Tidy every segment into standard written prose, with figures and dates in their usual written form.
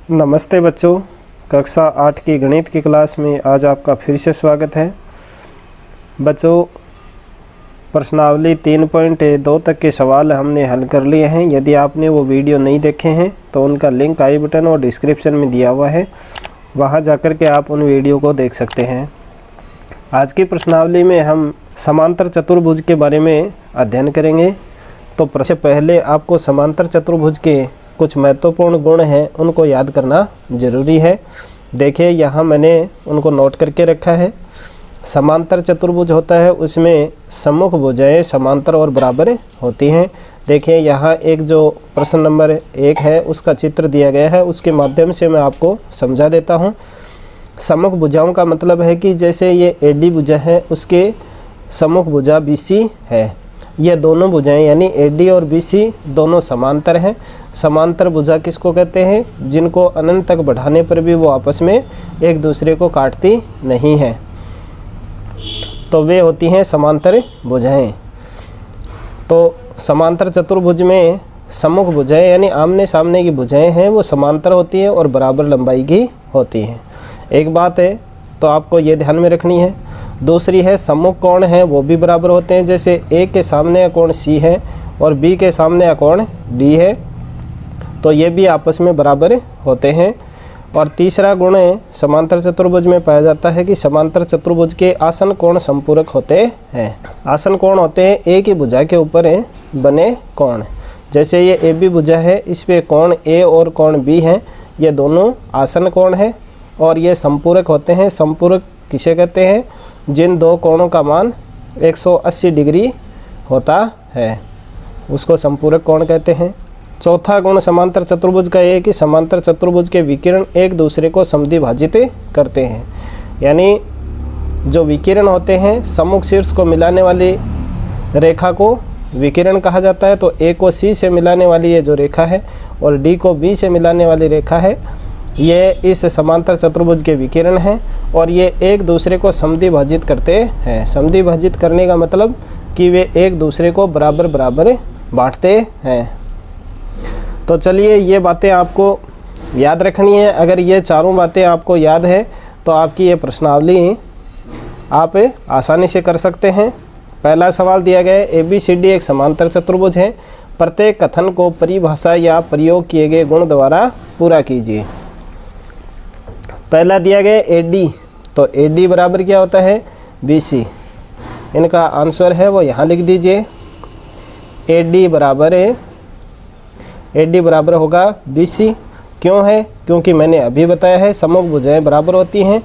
नमस्ते बच्चों, कक्षा 8 की गणित की क्लास में आज आपका फिर से स्वागत है। बच्चों, प्रश्नावली 3.2 तक के सवाल हमने हल कर लिए हैं। यदि आपने वो वीडियो नहीं देखे हैं तो उनका लिंक आई बटन और डिस्क्रिप्शन में दिया हुआ है, वहाँ जाकर के आप उन वीडियो को देख सकते हैं। आज की प्रश्नावली में हम समांतर चतुर्भुज के बारे में अध्ययन करेंगे। तो पहले आपको समांतर चतुर्भुज के कुछ महत्वपूर्ण गुण हैं, उनको याद करना ज़रूरी है। देखिए, यहाँ मैंने उनको नोट करके रखा है। समांतर चतुर्भुज होता है, उसमें सम्मुख भुजाएं समांतर और बराबर होती हैं। देखिए, यहाँ एक जो प्रश्न नंबर 1 है उसका चित्र दिया गया है, उसके माध्यम से मैं आपको समझा देता हूँ। सम्मुख भुजाओं का मतलब है कि जैसे ये AD भुजा है, उसके सम्मुख भुजा BC है। ये दोनों भुजाएं यानी AD और BC दोनों समांतर हैं। समांतर भुजा किसको कहते हैं? जिनको अनंत तक बढ़ाने पर भी वो आपस में एक दूसरे को काटती नहीं हैं, तो वे होती हैं समांतर भुजाएं। तो समांतर चतुर्भुज में सम्मुख भुजाएं यानी आमने सामने की भुजाएं हैं, वो समांतर होती हैं और बराबर लंबाई की होती हैं। एक बात है तो आपको ये ध्यान में रखनी है। दूसरी है, सम्मुख कोण हैं वो भी बराबर होते हैं। जैसे A के सामने का कोण C है और B के सामने का कोण D है, तो ये भी आपस में बराबर होते हैं। और तीसरा गुण समांतर चतुर्भुज में पाया जाता है कि समांतर चतुर्भुज के आसन कोण संपूरक होते हैं। आसन कोण होते हैं एक ही भुजा के ऊपर बने कोण। जैसे ये AB भुजा है, इस पे कोण A और कोण B हैं, ये दोनों आसन कोण हैं और ये संपूरक होते हैं। संपूरक किसे कहते हैं? जिन दो कोणों का मान 180 डिग्री होता है, उसको संपूरक कोण कहते हैं। चौथा गुण समांतर चतुर्भुज का ये है कि समांतर चतुर्भुज के विकिरण एक दूसरे को समद्विभाजित करते हैं। यानी जो विकिरण होते हैं, सम्मुख शीर्ष को मिलाने वाली रेखा को विकिरण कहा जाता है। तो A को C से मिलाने वाली ये जो रेखा है और D को B से मिलाने वाली रेखा है, ये इस समांतर चतुर्भुज के विकिरण हैं और ये एक दूसरे को समद्विभाजित करते हैं। समद्विभाजित करने का मतलब कि वे एक दूसरे को बराबर बराबर बांटते हैं। तो चलिए, ये बातें आपको याद रखनी है। अगर ये चारों बातें आपको याद है तो आपकी ये प्रश्नावली आप आसानी से कर सकते हैं। पहला सवाल दिया गया है, ABCD एक समांतर चतुर्भुज है, प्रत्येक कथन को परिभाषा या प्रयोग किए गए गुण द्वारा पूरा कीजिए। पहला दिया गया AD, तो AD बराबर क्या होता है? BC। इनका आंसर है वो यहाँ लिख दीजिए। AD बराबर होगा BC। क्यों है? क्योंकि मैंने अभी बताया है सम्मुख भुजाएं बराबर होती हैं,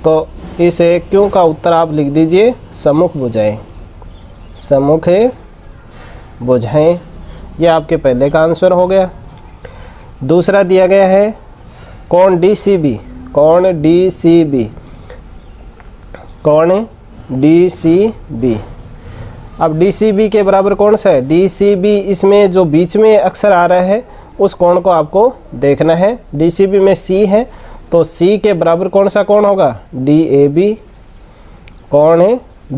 तो इस क्यों का उत्तर आप लिख दीजिए सम्मुख भुजाएं। सम्मुख भुजाएं, ये आपके पहले का आंसर हो गया। दूसरा दिया गया है कोण DCB। कोण DCB, कोण DCB। अब DCB के बराबर कौन सा है? DCB, इसमें जो बीच में अक्षर आ रहा है उस कोण को आपको देखना है। DCB में C है, तो C के बराबर कौन सा कोण होगा? DAB। कोण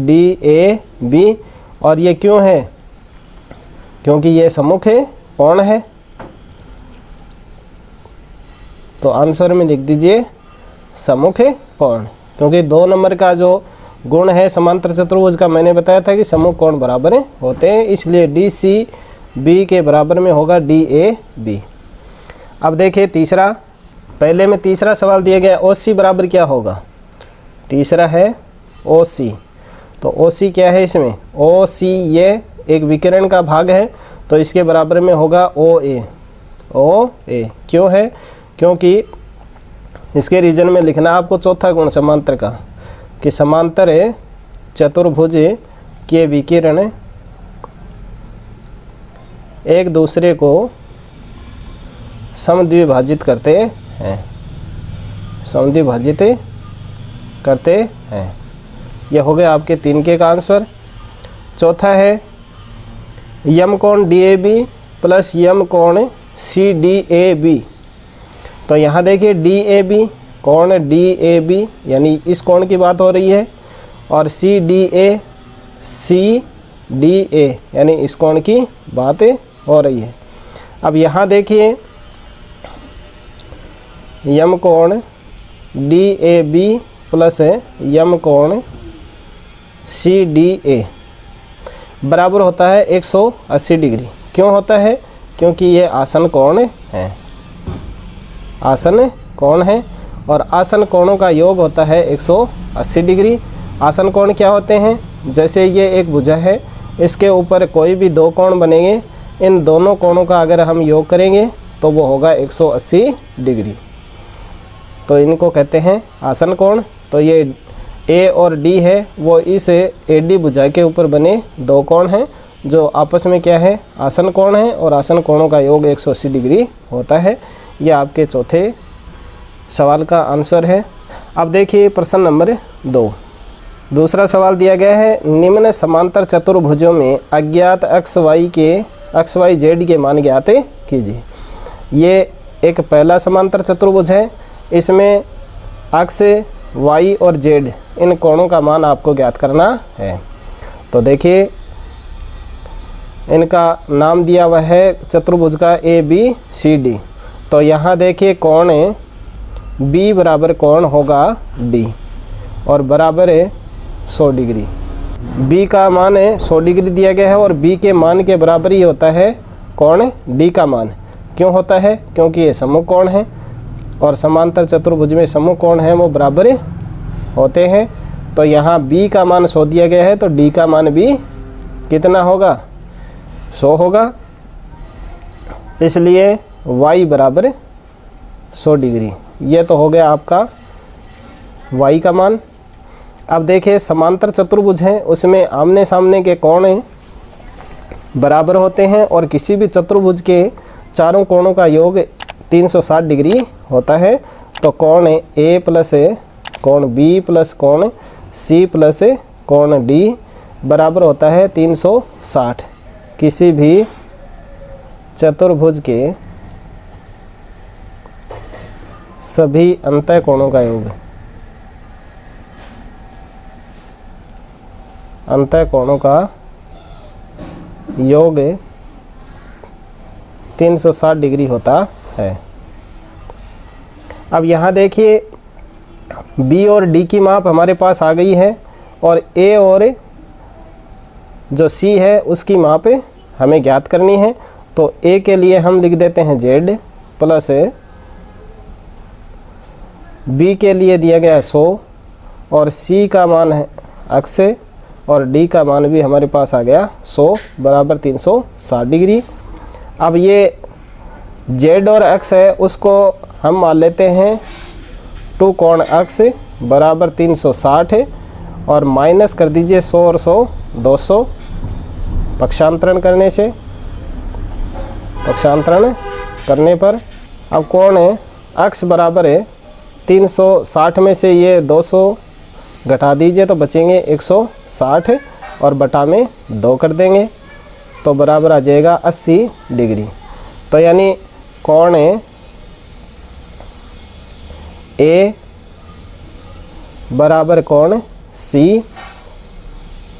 DAB। और ये क्यों है? क्योंकि ये सम्मुख कोण है। तो आंसर में लिख दीजिए सम्मुख कोण। क्योंकि 2 नंबर का जो गुण है समांतर चतुर्भुज का, मैंने बताया था कि सम्मुख कोण बराबर होते हैं, इसलिए DCB के बराबर में होगा DAB। अब देखिए तीसरा, पहले में तीसरा सवाल दिया गया OC बराबर क्या होगा? तीसरा है OC। तो OC क्या है इसमें? OC ये एक विकिरण का भाग है, तो इसके बराबर में होगा OA। OA क्यों है? क्योंकि इसके रीजन में लिखना आपको चौथा गुण समांतर का, कि समांतर चतुर्भुज के विकिरण एक दूसरे को समद्विभाजित करते हैं। समद्विभाजित करते हैं। यह हो गया आपके 3 के का आंसर। चौथा है यम कोण DAB प्लस यम कोण CDAB। तो यहाँ देखिए DAB, कोण DAB यानी इस कोण की बात हो रही है, और CDA यानी इस कोण की बात हो रही है। अब यहाँ देखिए यम कोण DAB प्लस यम कोण CDA बराबर होता है 180 डिग्री। क्यों होता है? क्योंकि ये आसन कोण है, आसन कोण है और आसन कोणों का योग होता है 180 डिग्री। आसन कोण क्या होते हैं? जैसे ये एक भुजा है, इसके ऊपर कोई भी दो कोण बनेंगे, इन दोनों कोणों का अगर हम योग करेंगे तो वो होगा 180 डिग्री, तो इनको कहते हैं आसन कोण। तो ये A और D है, वो इस AD भुजा के ऊपर बने दो कोण हैं जो आपस में क्या है? आसन कोण है, और आसन कोणों का योग 180 डिग्री होता है। ये आपके चौथे सवाल का आंसर है। अब देखिए प्रश्न नंबर 2। दूसरा सवाल दिया गया है, निम्न समांतर चतुर्भुजों में अज्ञात XYZ के मान ज्ञात कीजिए। ये एक पहला समांतर चतुर्भुज है, इसमें अक्ष Y और Z इन कोणों का मान आपको ज्ञात करना है। तो देखिए इनका नाम दिया हुआ है चतुर्भुज का ABCD। तो यहाँ देखिए कोण B बराबर कोण होगा D और बराबर है 100 डिग्री। B का मान 100 डिग्री दिया गया है और B के मान के बराबर ही होता है कोण D का मान। क्यों होता है? क्योंकि ये समूह कोण है और समांतर चतुर्भुज में समूह कोण है वो बराबर होते हैं। तो यहाँ B का मान 100 दिया गया है, तो D का मान भी कितना होगा? 100 होगा। इसलिए Y बराबर 100 डिग्री। ये तो हो गया आपका Y का मान। अब देखिए समांतर चतुर्भुज है, उसमें आमने सामने के कोण बराबर होते हैं और किसी भी चतुर्भुज के चारों कोणों का योग 360 डिग्री होता है। तो कोण A प्लस कोण B प्लस कोण C प्लस कोण D बराबर होता है 360। किसी भी चतुर्भुज के सभी अंतः कोणों का योग, अंतः कोणों का योग 360 डिग्री होता है। अब यहाँ देखिए B और D की माप हमारे पास आ गई है और A और जो C है उसकी माप हमें ज्ञात करनी है। तो A के लिए हम लिख देते हैं Z प्लस B के लिए दिया गया है 100 और C का मान है अक्ष और D का मान भी हमारे पास आ गया 100 बराबर 360 डिग्री। अब ये Z और X है उसको हम मान लेते हैं 2 कोण X बराबर 360 है और माइनस कर दीजिए 100 और 100 200 पक्षांतरण करने से, पक्षांतरण करने पर अब कोण X बराबर है 360 में से ये 200 घटा दीजिए तो बचेंगे 160 और बटा में 2 कर देंगे तो बराबर आ जाएगा 80 डिग्री। तो यानी कोण A बराबर कोण C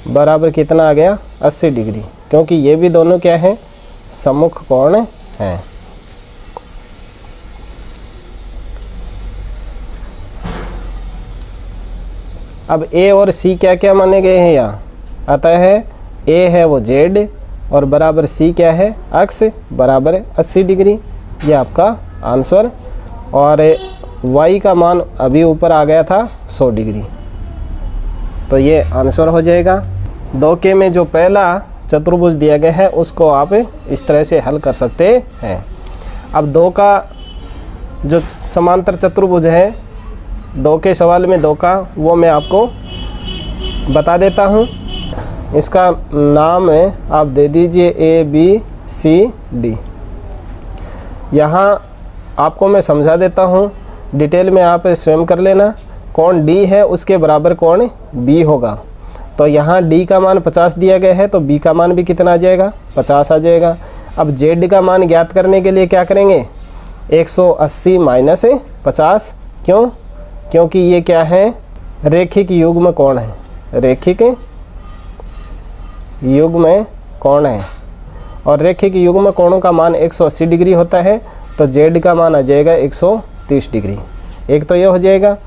बराबर कितना आ गया? 80 डिग्री, क्योंकि ये भी दोनों क्या है? सम्मुख कोण हैं। अब A और C क्या क्या माने गए हैं यहाँ? अतः है A है वो Z और बराबर C क्या है? अक्ष बराबर 80 डिग्री। ये आपका आंसर। और Y का मान अभी ऊपर आ गया था 100 डिग्री, तो ये आंसर हो जाएगा। 2 के में जो पहला चतुर्भुज दिया गया है उसको आप इस तरह से हल कर सकते हैं। अब 2 का जो समांतर चतुर्भुज है 2 के सवाल में 2 का, वो मैं आपको बता देता हूँ। इसका नाम है आप दे दीजिए ABCD। यहाँ आपको मैं समझा देता हूँ, डिटेल में आप स्वयं कर लेना। कोण D है उसके बराबर कोण B होगा। तो यहाँ D का मान 50 दिया गया है तो B का मान भी कितना आ जाएगा? 50 आ जाएगा। अब Z का मान ज्ञात करने के लिए क्या करेंगे? 180 माइनस 50। क्यों? क्योंकि ये क्या है? रेखिक युग्म कोण है, रेखिक युग्म कोण है और रेखिक युग्म कोणों का मान 180 डिग्री होता है। तो Z का मान आ जाएगा 130 डिग्री। एक तो ये हो जाएगा।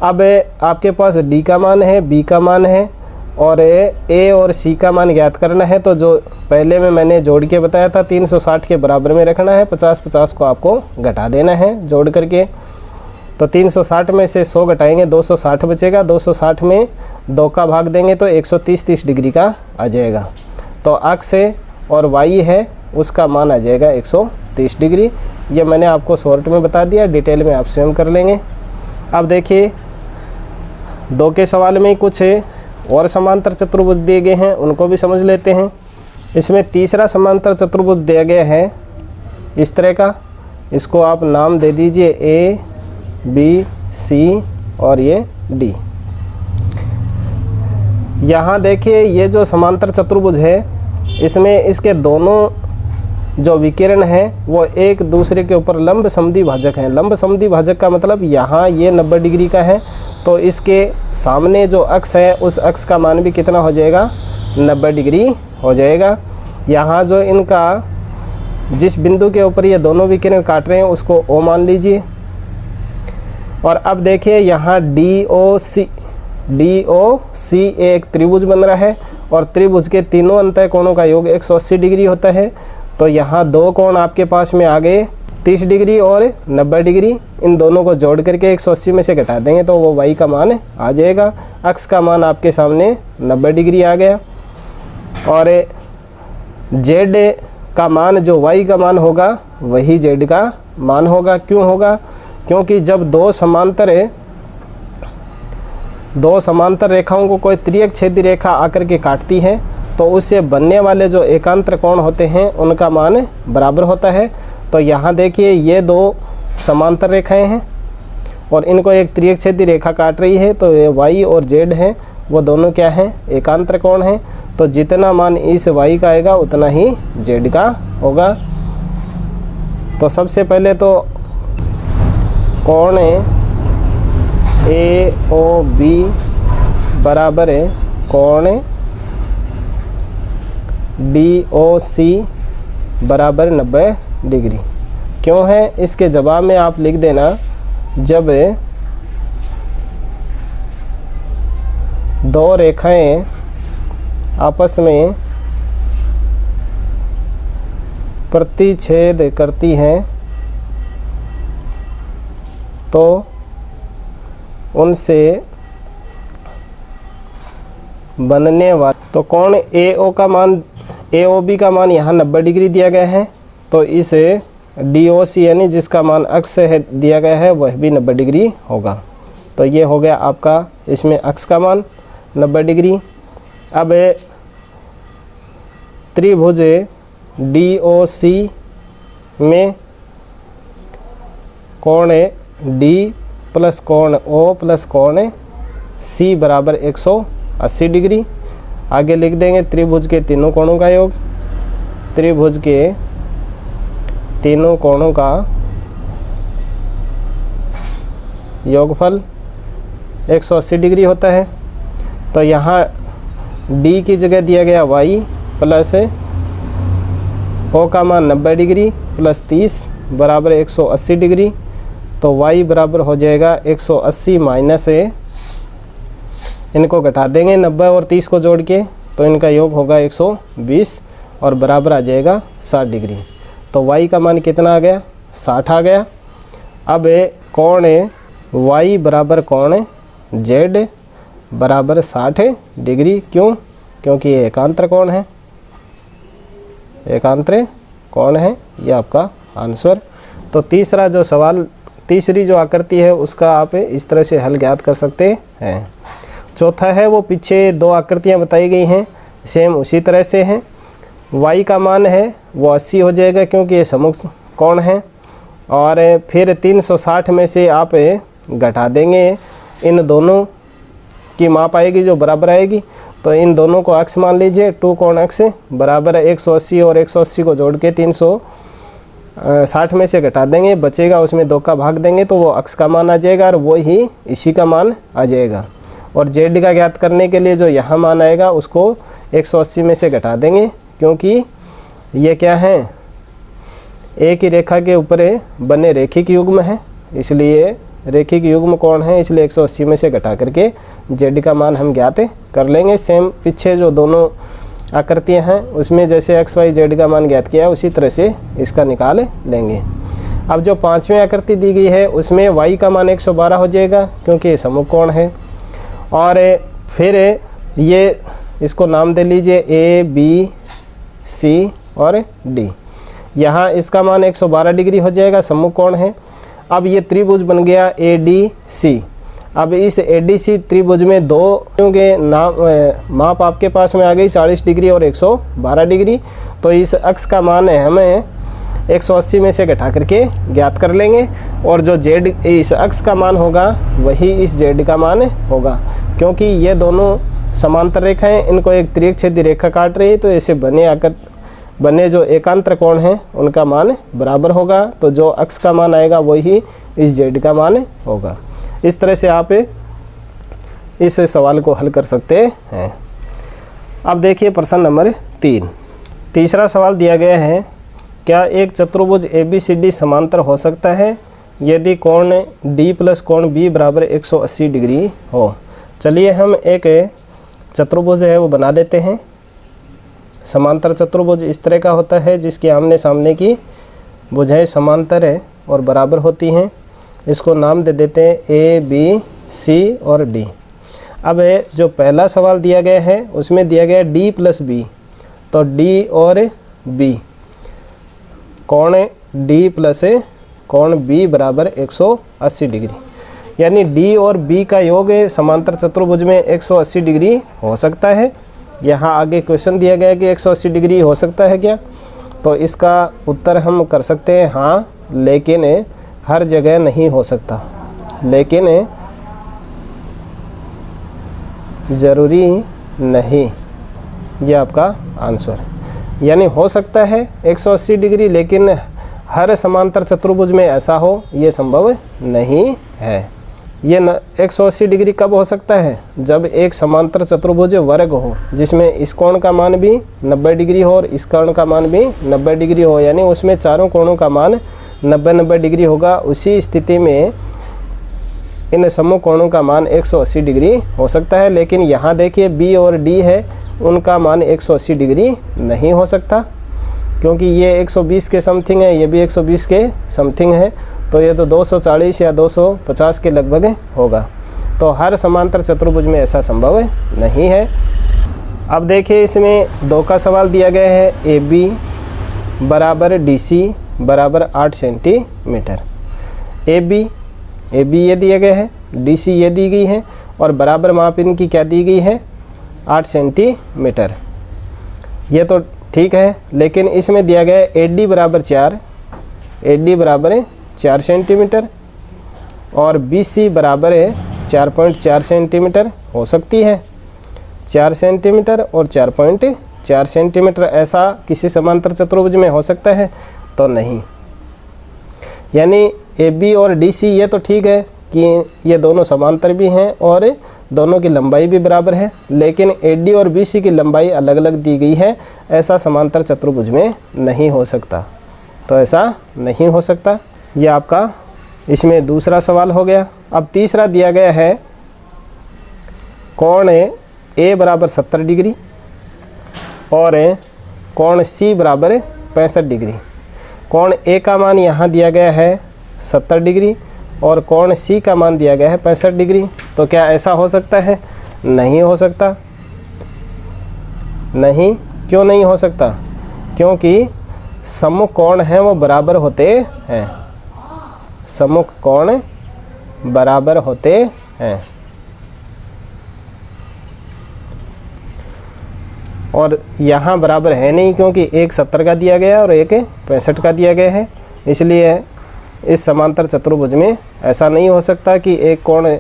अब आपके पास डी का मान है, बी का मान है और ए और सी का मान ज्ञात करना है। तो जो पहले में मैंने जोड़ के बताया था 360 के बराबर में रखना है, 50-50 को आपको घटा देना है जोड़ करके। तो 360 में से 100 घटाएंगे 260 बचेगा, 260 में 2 का भाग देंगे तो 130 डिग्री का आ जाएगा। तो अक्स और वाई है उसका मान आ जाएगा 130 डिग्री। ये मैंने आपको शॉर्ट में बता दिया, डिटेल में आप स्वयं कर लेंगे। अब देखिए 2 के सवाल में कुछ और समांतर चतुर्भुज दिए गए हैं, उनको भी समझ लेते हैं। इसमें तीसरा समांतर चतुर्भुज दिया गया है इस तरह का, इसको आप नाम दे दीजिए ए बी सी और ये डी। यहाँ देखिए ये जो समांतर चतुर्भुज है इसमें इसके दोनों जो विकिरण हैं वो एक दूसरे के ऊपर लंब समद्वि भाजक हैं। लंब समद्वि भाजक का मतलब यहाँ ये 90 डिग्री का है, तो इसके सामने जो अक्ष है उस अक्ष का मान भी कितना हो जाएगा, 90 डिग्री हो जाएगा। यहाँ जो इनका जिस बिंदु के ऊपर ये दोनों विकिरण काट रहे हैं उसको ओ मान लीजिए। और अब देखिए यहाँ डी ओ सी एक त्रिभुज बन रहा है और त्रिभुज के तीनों अंतः कोणों का योग 180 डिग्री होता है। तो यहाँ 2 कोण आपके पास में आ गए 30 डिग्री और 90 डिग्री। इन दोनों को जोड़ करके 180 में से घटा देंगे तो वो वाई का मान आ जाएगा। अक्ष का मान आपके सामने 90 डिग्री आ गया और जेड का मान जो वाई का मान होगा वही जेड का मान होगा। क्यों होगा? क्योंकि जब दो समांतर रेखाओं को कोई त्रियक छेदी रेखा आकर के काटती है तो उससे बनने वाले जो एकांतर कोण होते हैं उनका मान बराबर होता है। तो यहाँ देखिए ये 2 समांतर रेखाएं हैं और इनको एक त्रियक छेदी रेखा काट रही है, तो ये वाई और जेड हैं वो दोनों क्या हैं, एकांतर कोण हैं। तो जितना मान इस वाई का आएगा उतना ही जेड का होगा। तो सबसे पहले तो कोण ए ओ बी बराबर है कोण डी ओ सी बराबर 90 डिग्री। क्यों है इसके जवाब में आप लिख देना, जब 2 रेखाएं आपस में प्रतिच्छेद करती हैं तो उनसे बनने वाला तो कोण ए ओ बी का मान यहाँ 90 डिग्री दिया गया है। तो इस डी ओ सी यानी जिसका मान अक्ष है दिया गया है वह भी 90 डिग्री होगा। तो ये हो गया आपका इसमें अक्ष का मान 90 डिग्री। अब त्रिभुज डी ओ सी में कोण डी प्लस कोण ओ प्लस कोण सी बराबर 180 डिग्री। आगे लिख देंगे त्रिभुज के तीनों कोणों का योग। त्रिभुज के तीनों कोणों का योगफल 180 डिग्री होता है। तो यहाँ D की जगह दिया गया y प्लस O का मान 90 डिग्री प्लस 30 बराबर 180 डिग्री। तो y बराबर हो जाएगा 180 माइनस इनको घटा देंगे 90 और 30 को जोड़ के, तो इनका योग होगा 120 और बराबर आ जाएगा 60 डिग्री। तो y का मान कितना आ गया, 60 आ गया। अब कोण y बराबर कोण z बराबर 60 डिग्री। क्यों? क्योंकि ये एकांतर कोण है, एकांतर कोण है। ये आपका आंसर। तो तीसरा जो सवाल, तीसरी जो आकृति है उसका आप इस तरह से हल ज्ञात कर सकते हैं। चौथा है वो पीछे 2 आकृतियाँ बताई गई हैं, सेम उसी तरह से हैं। y का मान है वो 80 हो जाएगा क्योंकि ये सम्मुख कोण है। और फिर 360 में से आप घटा देंगे, इन दोनों की माप आएगी जो बराबर आएगी। तो इन दोनों को अक्ष मान लीजिए, 2 कोण अक्ष बराबर 180 और 180 को जोड़ के 360 में से घटा देंगे, बचेगा उसमें 2 का भाग देंगे तो वो अक्ष का मान आ जाएगा और वो ही इसी का मान आ जाएगा। और जेड का ज्ञात करने के लिए जो यहाँ मान आएगा उसको 180 में से घटा देंगे, क्योंकि ये क्या है, एक ही रेखा के ऊपर बने रेखिक युग्म है, इसलिए रेखिक युग्म कोण है, इसलिए 180 में से घटा करके z का मान हम ज्ञात कर लेंगे। सेम पीछे जो दोनों आकृतियां हैं उसमें जैसे x y z का मान ज्ञात किया उसी तरह से इसका निकाल लेंगे। अब जो पांचवी आकृति दी गई है उसमें y का मान 112 हो जाएगा क्योंकि ये समकोण कोण है। और फिर ये इसको नाम दे लीजिए A B C और D। यहाँ इसका मान 112 डिग्री हो जाएगा, समकोण कोण है। अब ये त्रिभुज बन गया ADC। अब इस ADC त्रिभुज में दो के माप आपके पास में आ गई 40 डिग्री और 112 डिग्री। तो इस अक्ष का मान है हमें 180 में से घटा करके ज्ञात कर लेंगे और जो z इस अक्ष का मान होगा वही इस z का मान होगा, क्योंकि ये दोनों समांतर रेखा हैं, इनको एक तिर्यकछेदी रेखा काट रही है। तो ऐसे बने जो एकांतर कोण हैं उनका मान बराबर होगा। तो जो अक्ष का मान आएगा वही इस z का मान होगा। इस तरह से आप इस सवाल को हल कर सकते हैं। अब देखिए प्रश्न नंबर 3। तीसरा सवाल दिया गया है, क्या एक चतुर्भुज ABCD समांतर हो सकता है यदि कोण D प्लस कोण B बराबर 180 डिग्री हो। चलिए हम एक चतुर्भुज है वो बना लेते हैं। समांतर चतुर्भुज इस तरह का होता है जिसके आमने सामने की भुजाएं समांतर है और बराबर होती हैं। इसको नाम दे देते हैं A B C और D। अब जो पहला सवाल दिया गया है उसमें दिया गया D प्लस B, तो D और B कोण D प्लस कोण B बराबर 180 डिग्री, यानी D और B का योग समांतर चतुर्भुज में 180 डिग्री हो सकता है। यहाँ आगे क्वेश्चन दिया गया है कि 180 डिग्री हो सकता है क्या, तो इसका उत्तर हम कर सकते हैं हाँ, लेकिन हर जगह नहीं हो सकता, लेकिन ज़रूरी नहीं। ये आपका आंसर, यानी हो सकता है 180 डिग्री, लेकिन हर समांतर चतुर्भुज में ऐसा हो ये संभव नहीं है। ये 180 डिग्री कब हो सकता है, जब एक समांतर चतुर्भुज वर्ग हो जिसमें इस कोण का मान भी 90 डिग्री हो और इस कोण का मान भी 90 डिग्री हो, यानी उसमें चारों कोणों का मान 90-90 डिग्री होगा। उसी स्थिति में इन समूह कोणों का मान 180 डिग्री हो सकता है। लेकिन यहाँ देखिए B और D है, उनका मान 180 डिग्री नहीं हो सकता, क्योंकि ये 120 के समथिंग है, ये भी 120 के समथिंग है, तो ये तो 240 या 250 के लगभग होगा। तो हर समांतर चतुर्भुज में ऐसा संभव नहीं है। अब देखिए इसमें 2 का सवाल दिया गया है, AB बराबर DC बराबर 8 सेंटीमीटर। AB ये दिया गया है, DC ये दी गई है और बराबर माप इनकी क्या दी गई है 8 सेंटीमीटर। ये तो ठीक है, लेकिन इसमें दिया गया है AD बराबर 4 सेंटीमीटर और BC बराबर 4.4 सेंटीमीटर। हो सकती है 4 सेंटीमीटर और 4.4 सेंटीमीटर, ऐसा किसी समांतर चतुर्भुज में हो सकता है तो नहीं। यानी AB और DC ये तो ठीक है कि ये दोनों समांतर भी हैं और दोनों की लंबाई भी बराबर है, लेकिन AD और BC की लंबाई अलग अलग दी गई है, ऐसा समांतर चतुर्भुज में नहीं हो सकता। तो ऐसा नहीं हो सकता। ये आपका इसमें दूसरा सवाल हो गया। अब तीसरा दिया गया है, कोण A बराबर 70 डिग्री और कोण C बराबर 65 डिग्री। कोण A का मान यहाँ दिया गया है 70 डिग्री और कोण C का मान दिया गया है 65 डिग्री। तो क्या ऐसा हो सकता है? नहीं हो सकता। नहीं, क्यों नहीं हो सकता? क्योंकि सम्मुख कोण हैं वो बराबर होते हैं। सम्मुख कोण बराबर होते हैं और यहाँ बराबर है नहीं, क्योंकि एक 70 का दिया गया है और एक 65 का दिया गया है। इसलिए इस समांतर चतुर्भुज में ऐसा नहीं हो सकता कि एक कोण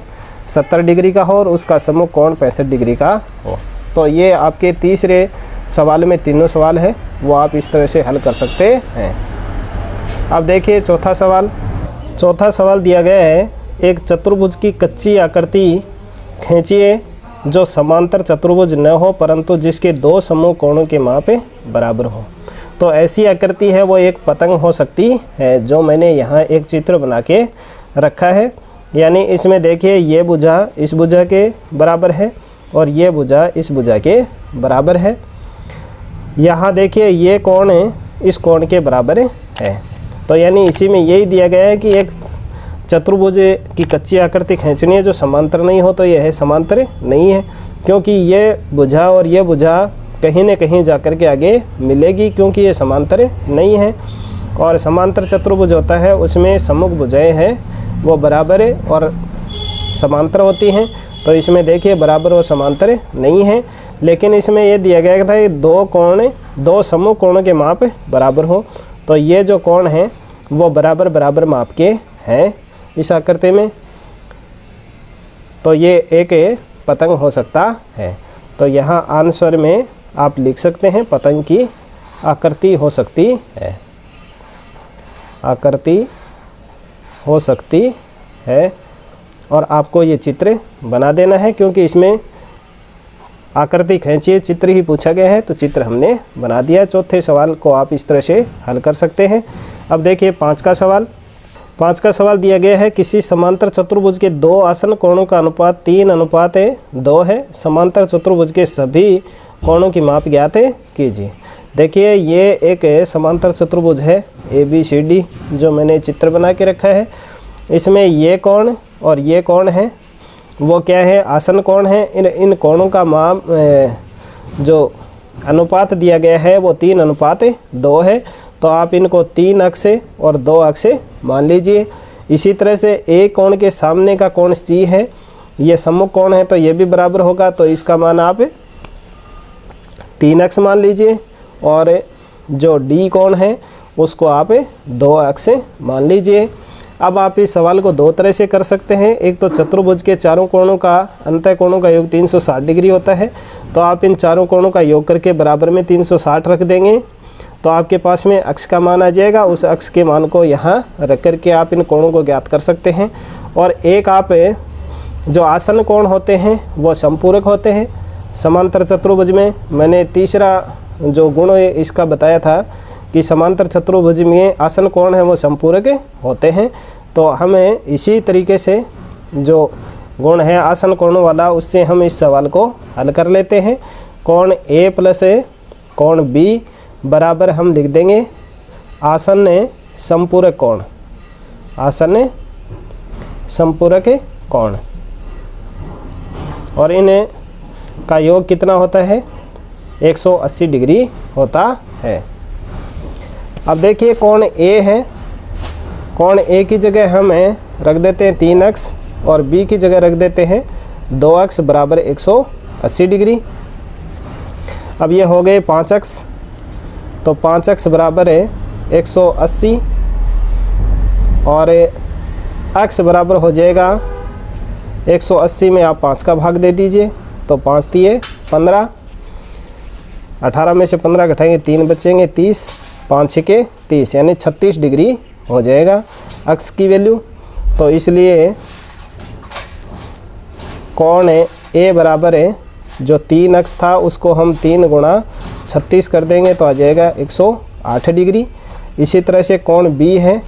70 डिग्री का हो और उसका सम्मुख कोण 65 डिग्री का हो। तो ये आपके तीसरे सवाल में तीनों सवाल है वो आप इस तरह से हल कर सकते हैं। अब देखिए चौथा सवाल। चौथा सवाल दिया गया है, एक चतुर्भुज की कच्ची आकृति खींचिए जो समांतर चतुर्भुज न हो परंतु जिसके दो समूह कोणों के माप बराबर हो। तो ऐसी आकृति है वो एक पतंग हो सकती है, जो मैंने यहाँ एक चित्र बना के रखा है। यानी इसमें देखिए ये भुजा इस भुजा के बराबर है और ये भुजा इस भुजा के बराबर है। यहाँ देखिए ये कोण इस कोण के बराबर है। तो यानी इसी में यही दिया गया है कि एक चतुर्भुज की कच्ची आकृति खींचनी है जो समांतर नहीं हो तो यह समांतर नहीं है, क्योंकि ये भुजा और ये भुजा कहीं न कहीं जाकर के आगे मिलेगी, क्योंकि ये समांतर नहीं है। और समांतर चतुर्भुज होता है उसमें सम्मुख भुजाएं हैं वो बराबर और समांतर होती हैं। तो इसमें देखिए बराबर और समांतर नहीं है, लेकिन इसमें ये दिया गया था कि दो सम्मुख कोणों के माप बराबर हो। तो ये जो कोण हैं वो बराबर बराबर माप के हैं इस आकृति में। तो ये एक पतंग हो सकता है। तो यहाँ आंसर में आप लिख सकते हैं पतंग की आकृति हो सकती है, आकृति हो सकती है। और आपको ये चित्र बना देना है, क्योंकि इसमें आकृति खींचिए चित्र ही पूछा गया है, तो चित्र हमने बना दिया। चौथे सवाल को आप इस तरह से हल कर सकते हैं। अब देखिए 5 का सवाल दिया गया है, किसी समांतर चतुर्भुज के दो आसन कोणों का अनुपात 3:2 है। समांतर चतुर्भुज के सभी कोणों की माप ज्ञात कीजिए। देखिए ये एक समांतर चतुर्भुज है ABCD जो मैंने चित्र बना के रखा है। इसमें ये कोण और ये कोण है वो क्या है, आसन कोण है। इन कोणों का माप जो अनुपात दिया गया है वो 3:2 है। तो आप इनको 3 अक्ष और 2 अक्ष मान लीजिए। इसी तरह से एक कोण के सामने का कोण C है, ये सम्मुख कोण है तो ये भी बराबर होगा। तो इसका मान आप 3 अक्ष मान लीजिए, और जो D कोण है उसको आप 2 अक्ष मान लीजिए। अब आप इस सवाल को दो तरह से कर सकते हैं। एक तो चतुर्भुज के चारों कोणों का अंतः कोणों का योग 360 डिग्री होता है, तो आप इन चारों कोणों का योग करके बराबर में 360 रख देंगे, तो आपके पास में अक्ष का मान आ जाएगा। उस अक्ष के मान को यहाँ रख करके आप इन कोणों को ज्ञात कर सकते हैं। और एक आप जो आसन कोण होते हैं वो संपूरक होते हैं। समांतर चतुर्भुज में मैंने तीसरा जो गुण है इसका बताया था कि समांतर चतुर्भुज में आसन कोण है वो संपूरक होते हैं। तो हमें इसी तरीके से जो गुण है आसन कोणों वाला, उससे हम इस सवाल को हल कर लेते हैं। कोण A प्लस कोण B बराबर हम लिख देंगे आसन संपूरक कोण, आसन संपूरक कोण। और इन का योग कितना होता है, 180 डिग्री होता है। अब देखिए कोण A है, कोण A की जगह हम रख देते हैं 3 अक्ष और B की जगह रख देते हैं 2 अक्ष बराबर 180 डिग्री। अब ये हो गए 5 अक्ष, तो 5 अक्ष बराबर है 180 और अक्ष बराबर हो जाएगा 180 में आप 5 का भाग दे दीजिए, तो 5 दिए 15, 18 में से 15 घटाएंगे 3 बचेंगे 30, 5 6 30 यानी 36 डिग्री हो जाएगा अक्ष की वैल्यू। तो इसलिए कोण A बराबर है जो 3 अक्ष था उसको हम 3 गुणा 36 कर देंगे तो आ जाएगा 108 डिग्री। इसी तरह से कोण B है,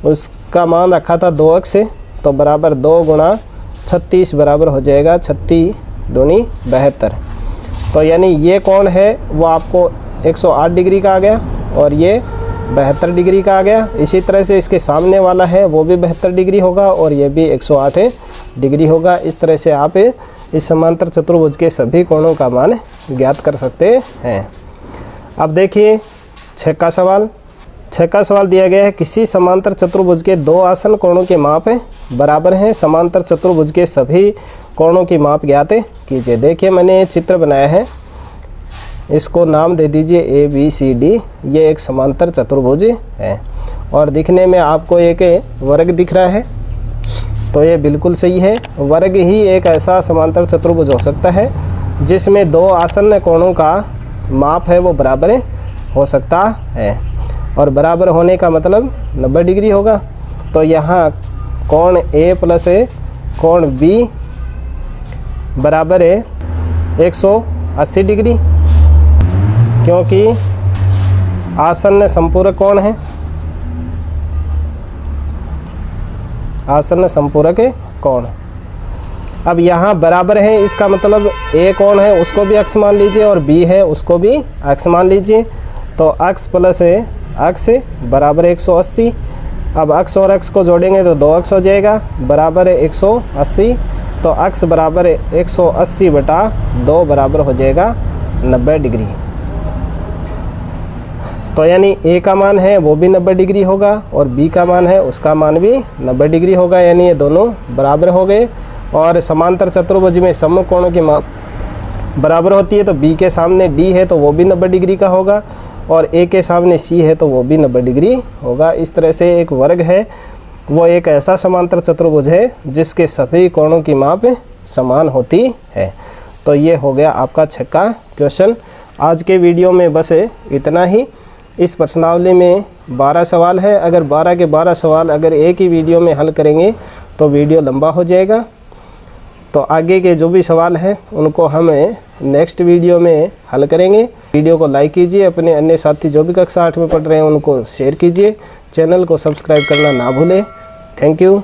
उसका मान रखा था 2 अक्ष से, तो बराबर 2 गुणा 36 बराबर हो जाएगा 36 दूनी 72। तो यानी ये कोण है वो आपको 108 डिग्री का आ गया और ये 72 डिग्री का आ गया। इसी तरह से इसके सामने वाला है वो भी 72 डिग्री होगा और ये भी 108 डिग्री होगा। इस तरह से आप इस समांतर चतुर्भुज के सभी कोणों का मान ज्ञात कर सकते हैं। अब देखिए 6 का सवाल दिया गया है, किसी समांतर चतुर्भुज के 2 आसन कोणों के माप बराबर हैं। समांतर चतुर्भुज के सभी कोणों की माप ज्ञात कीजिए। देखिए मैंने चित्र बनाया है, इसको नाम दे दीजिए ABCD। ये एक समांतर चतुर्भुज है और दिखने में आपको एक वर्ग दिख रहा है, तो ये बिल्कुल सही है। वर्ग ही एक ऐसा समांतर चतुर्भुज हो सकता है जिसमें 2 आसन्न कोणों का माप है वो बराबर हो सकता है, और बराबर होने का मतलब 90 डिग्री होगा। तो यहाँ कोण A प्लस कोण B बराबर है 180 डिग्री, क्योंकि आसन्न संपूरक कोण है। आसन्न संपूरक कोण। अब यहाँ बराबर है, इसका मतलब ए कोण है उसको भी अक्ष मान लीजिए और बी है उसको भी अक्ष मान लीजिए। तो अक्ष प्लस अक्ष बराबर 180। अब अक्ष और अक्ष को जोड़ेंगे तो 2 अक्ष हो जाएगा, बराबर 180। तो अक्ष बराबर 180 बटा 2 बराबर हो जाएगा 90 डिग्री। तो यानी ए का मान है वो भी 90 डिग्री होगा और बी का मान है उसका मान भी 90 डिग्री होगा, यानी ये दोनों बराबर हो गए। और समांतर चतुर्भुज में सम्मुख कोणों की माप बराबर होती है, तो बी के सामने डी है तो वो भी 90 डिग्री का होगा और ए के सामने सी है तो वो भी 90 डिग्री होगा। इस तरह से एक वर्ग है वो एक ऐसा समांतर चतुर्भुज है जिसके सभी कोणों की माप समान होती है। तो ये हो गया आपका 6वां क्वेश्चन। आज के वीडियो में बस इतना ही। इस प्रश्नावली में 12 सवाल है, अगर 12 के 12 सवाल अगर एक ही वीडियो में हल करेंगे तो वीडियो लंबा हो जाएगा। तो आगे के जो भी सवाल हैं उनको हम नेक्स्ट वीडियो में हल करेंगे। वीडियो को लाइक कीजिए, अपने अन्य साथी जो भी कक्षा 8 में पढ़ रहे हैं उनको शेयर कीजिए, चैनल को सब्सक्राइब करना ना भूलें। Thank you.